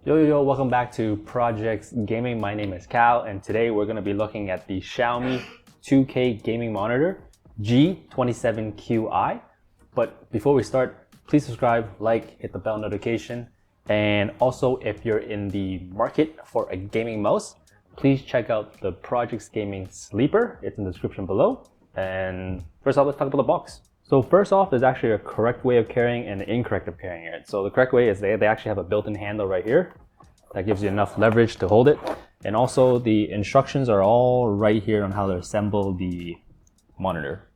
Yo, welcome back to Projects Gaming. My name is Cal, and today we're going to be looking at the Xiaomi 2K gaming monitor, G27Qi. But before we start, please subscribe, like, hit the bell notification, and also if you're in the market for a gaming mouse, please check out the Projects Gaming Sleeper. It's in the description below. And first off, let's talk about the box. So first off, there's actually a correct way of carrying and an incorrect of carrying it. So the correct way is they actually have a built-in handle right here that gives you enough leverage to hold it. And also the instructions are all right here on how to assemble the monitor.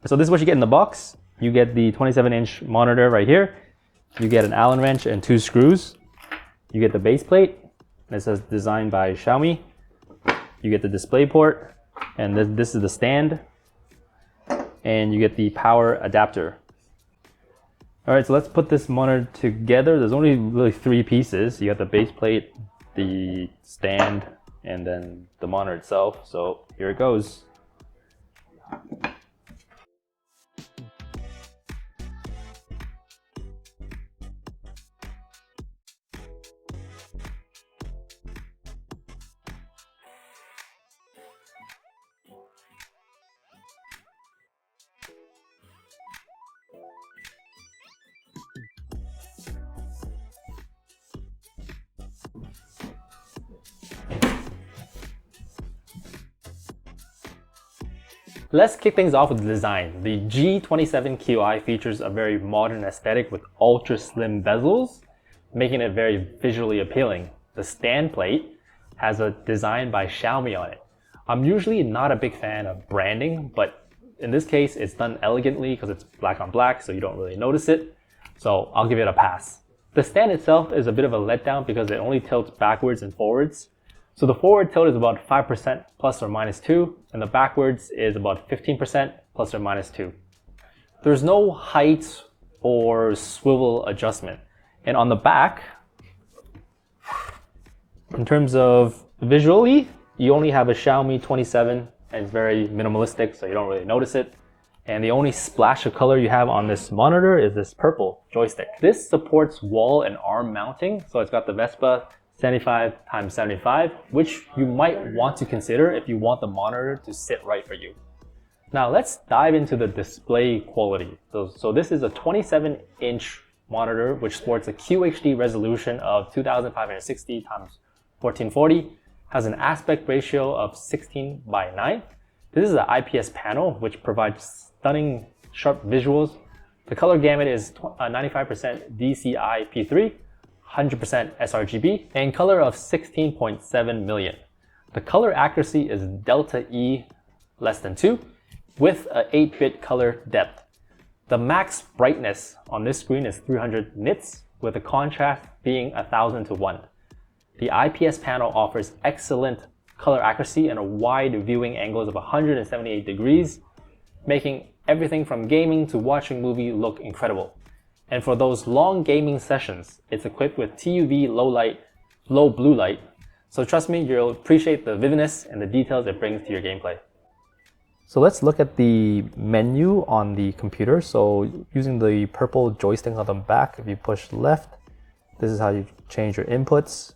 So this is what you get in the box. You get the 27-inch monitor right here. You get an Allen wrench and 2 screws. You get the base plate. It says designed by Xiaomi. You get the display port, and this is the stand. And you get the power adapter. All right, so let's put this monitor together. There's only really 3 pieces. You got the base plate, the stand, and then the monitor itself. So here it goes. Let's kick things off with the design. The G27Qi features a very modern aesthetic with ultra slim bezels, making it very visually appealing. The stand plate has a design by Xiaomi on it. I'm usually not a big fan of branding, but in this case it's done elegantly because it's black on black, so you don't really notice it. So I'll give it a pass. The stand itself is a bit of a letdown because it only tilts backwards and forwards. So the forward tilt is about 5% plus or minus 2, and the backwards is about 15% plus or minus 2. There's no height or swivel adjustment. And on the back, in terms of visually, you only have a Xiaomi 27, and it's very minimalistic, so you don't really notice it. And the only splash of color you have on this monitor is this purple joystick. This supports wall and arm mounting, so it's got the Vespa 75x75, which you might want to consider if you want the monitor to sit right for you. Now let's dive into the display quality. So this is a 27-inch monitor which sports a QHD resolution of 2560x1440, has an aspect ratio of 16:9. This is an IPS panel which provides stunning sharp visuals. The color gamut is 95% DCI-P3, 100% sRGB, and color of 16.7 million. The color accuracy is delta E less than 2 with a 8-bit color depth. The max brightness on this screen is 300 nits with the contrast being 1000 to 1. The IPS panel offers excellent color accuracy and a wide viewing angles of 178 degrees, making everything from gaming to watching movie look incredible. And for those long gaming sessions, it's equipped with TUV low blue light. So trust me, you'll appreciate the vividness and the details it brings to your gameplay. So let's look at the menu on the computer. So using the purple joystick on the back, if you push left, this is how you change your inputs.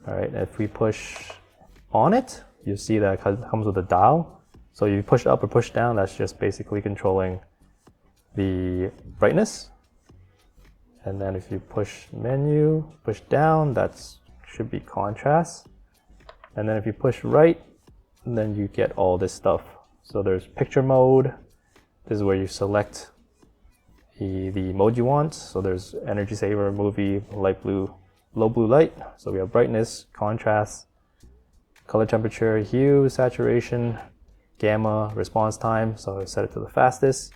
All right, if we push on it, you see that it comes with a dial. So you push up or push down, that's just basically controlling the brightness. And then if you push menu, push down, that should be contrast. And then if you push right, then you get all this stuff. So there's picture mode. This is where you select the mode you want. So there's energy saver, movie, light blue, low blue light. So we have brightness, contrast, color temperature, hue, saturation, gamma, response time. So I set it to the fastest.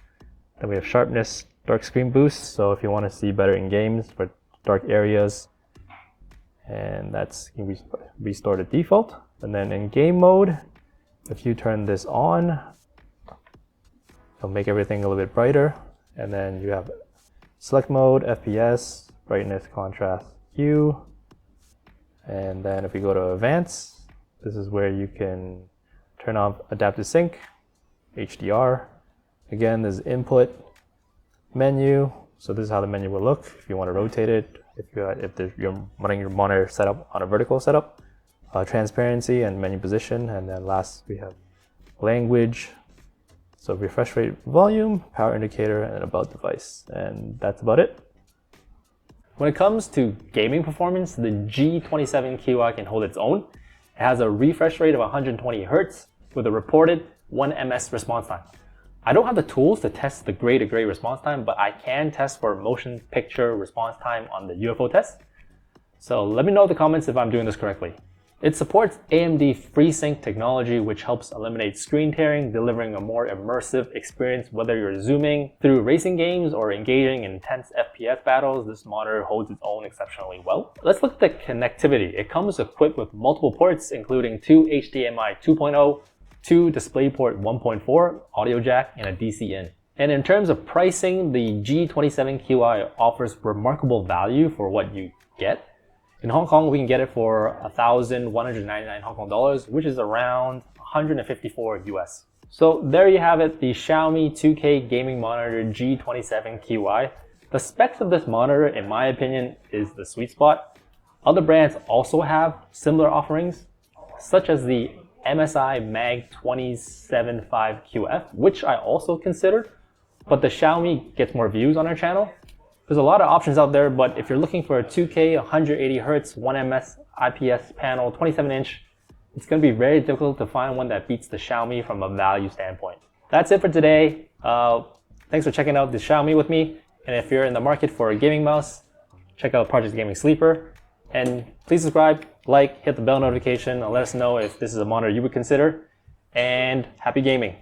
Then we have sharpness, dark screen boost. So if you want to see better in games for dark areas, and that's can be restored to default. And then in game mode, if you turn this on, it'll make everything a little bit brighter. And then you have select mode, FPS, brightness, contrast, hue. And then if we go to advanced, this is where you can turn off adaptive sync, HDR. Again, there's input, menu. So this is how the menu will look if you want to rotate it, if you're running your monitor setup on a vertical setup, transparency and menu position. And then last we have language. So refresh rate, volume, power indicator, and about device. And that's about it. When it comes to gaming performance, the G27Qi can hold its own. It has a refresh rate of 120 Hz with a reported 1 ms response time. I don't have the tools to test the gray to gray response time, but I can test for motion picture response time on the UFO test. So let me know in the comments if I'm doing this correctly. It supports AMD FreeSync technology, which helps eliminate screen tearing, delivering a more immersive experience whether you're zooming through racing games or engaging in intense FPS battles. This monitor holds its own exceptionally well. Let's look at the connectivity. It comes equipped with multiple ports, including 2 HDMI 2.0, 2 DisplayPort 1.4, audio jack, and a DC in. And in terms of pricing, the G27Qi offers remarkable value for what you get. In Hong Kong, we can get it for 1,199 Hong Kong dollars, which is around 154 US. So there you have it, the Xiaomi 2K gaming monitor G27Qi. The specs of this monitor, in my opinion, is the sweet spot. Other brands also have similar offerings, such as the MSI Mag 275QF, which I also considered, but the Xiaomi gets more views on our channel. There's a lot of options out there, but if you're looking for a 2K, 180 Hz, 1 ms IPS panel, 27-inch, it's going to be very difficult to find one that beats the Xiaomi from a value standpoint. That's it for today. Thanks for checking out the Xiaomi with me. And if you're in the market for a gaming mouse, check out Project Gaming Sleeper. And please subscribe, like, hit the bell notification, and let us know if this is a monitor you would consider. And happy gaming.